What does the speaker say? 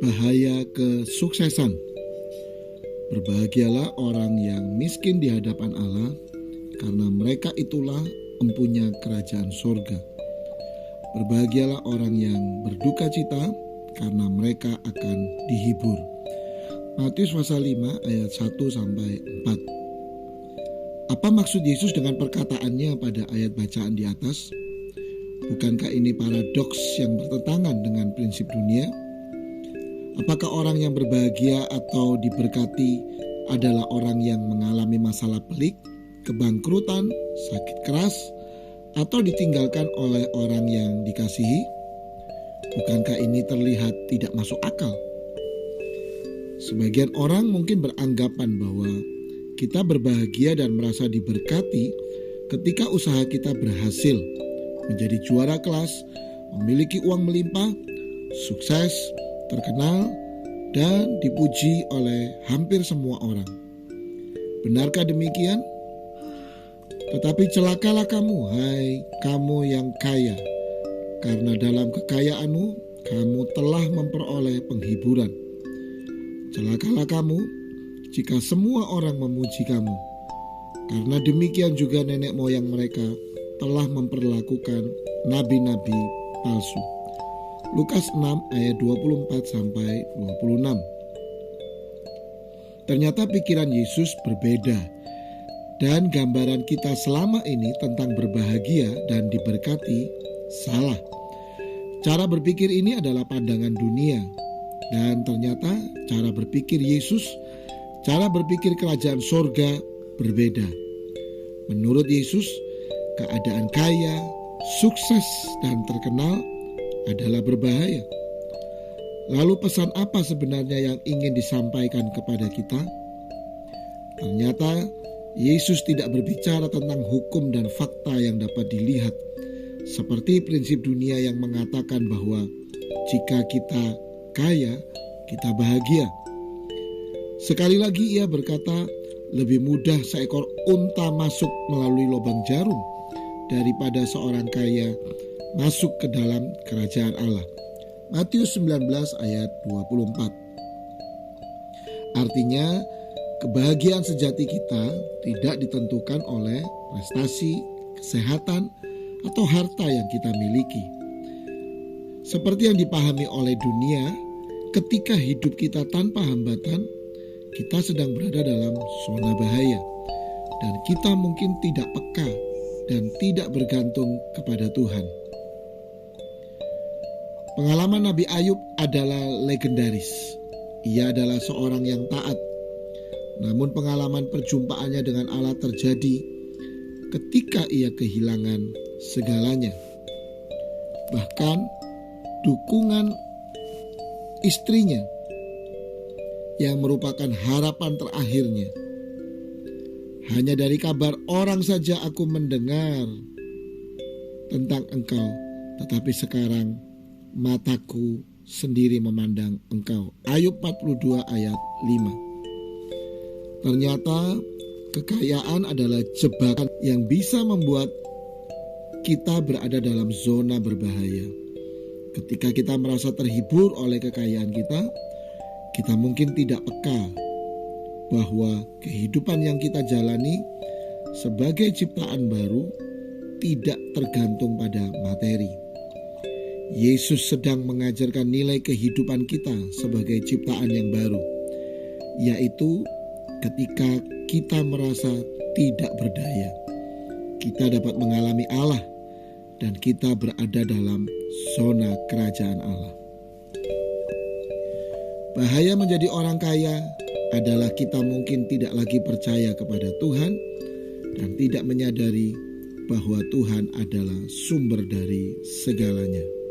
Bahaya kesuksesan. Berbahagialah orang yang miskin di hadapan Allah, karena mereka itulah empunya kerajaan surga. Berbahagialah orang yang berduka cita, karena mereka akan dihibur. Matius pasal 5 ayat 1-4. Apa maksud Yesus dengan perkataannya pada ayat bacaan di atas? Bukankah ini paradoks yang bertentangan dengan prinsip dunia? Apakah orang yang berbahagia atau diberkati adalah orang yang mengalami masalah pelik, kebangkrutan, sakit keras, atau ditinggalkan oleh orang yang dikasihi? Bukankah ini terlihat tidak masuk akal? Sebagian orang mungkin beranggapan bahwa kita berbahagia dan merasa diberkati ketika usaha kita berhasil, menjadi juara kelas, memiliki uang melimpah, sukses, terkenal, dan dipuji oleh hampir semua orang. Benarkah demikian? Tetapi celakalah kamu, hai kamu yang kaya, karena dalam kekayaanmu kamu telah memperoleh penghiburan. Celakalah kamu jika semua orang memuji kamu, karena demikian juga nenek moyang mereka telah memperlakukan nabi-nabi palsu. Lukas 6 ayat 24-26. Ternyata pikiran Yesus berbeda, dan gambaran kita selama ini tentang berbahagia dan diberkati salah. Cara berpikir ini adalah pandangan dunia, dan ternyata cara berpikir Yesus, cara berpikir kerajaan surga berbeda. Menurut Yesus, keadaan kaya, sukses, dan terkenal adalah berbahaya. Lalu pesan apa sebenarnya yang ingin disampaikan kepada kita? Ternyata Yesus tidak berbicara tentang hukum dan fakta yang dapat dilihat, seperti prinsip dunia yang mengatakan bahwa jika kita kaya, kita bahagia. Sekali lagi ia berkata, lebih mudah seekor unta masuk melalui lubang jarum daripada seorang kaya masuk ke dalam kerajaan Allah. Matius 19 ayat 24. Artinya, kebahagiaan sejati kita tidak ditentukan oleh prestasi, kesehatan, atau harta yang kita miliki. Seperti yang dipahami oleh dunia, ketika hidup kita tanpa hambatan, kita sedang berada dalam zona bahaya, dan kita mungkin tidak peka dan tidak bergantung kepada Tuhan. Pengalaman Nabi Ayub adalah legendaris. Ia adalah seorang yang taat. Namun pengalaman perjumpaannya dengan Allah terjadi ketika ia kehilangan segalanya. Bahkan dukungan istrinya yang merupakan harapan terakhirnya. Hanya dari kabar orang saja aku mendengar tentang engkau, tetapi sekarang mataku sendiri memandang engkau. Ayub 42 ayat 5. Ternyata kekayaan adalah jebakan yang bisa membuat kita berada dalam zona berbahaya. Ketika kita merasa terhibur oleh kekayaan kita mungkin tidak peka bahwa kehidupan yang kita jalani sebagai ciptaan baru tidak tergantung pada materi. Yesus sedang mengajarkan nilai kehidupan kita sebagai ciptaan yang baru, yaitu ketika kita merasa tidak berdaya, kita dapat mengalami Allah dan kita berada dalam zona kerajaan Allah. Bahaya menjadi orang kaya adalah kita mungkin tidak lagi percaya kepada Tuhan dan tidak menyadari bahwa Tuhan adalah sumber dari segalanya.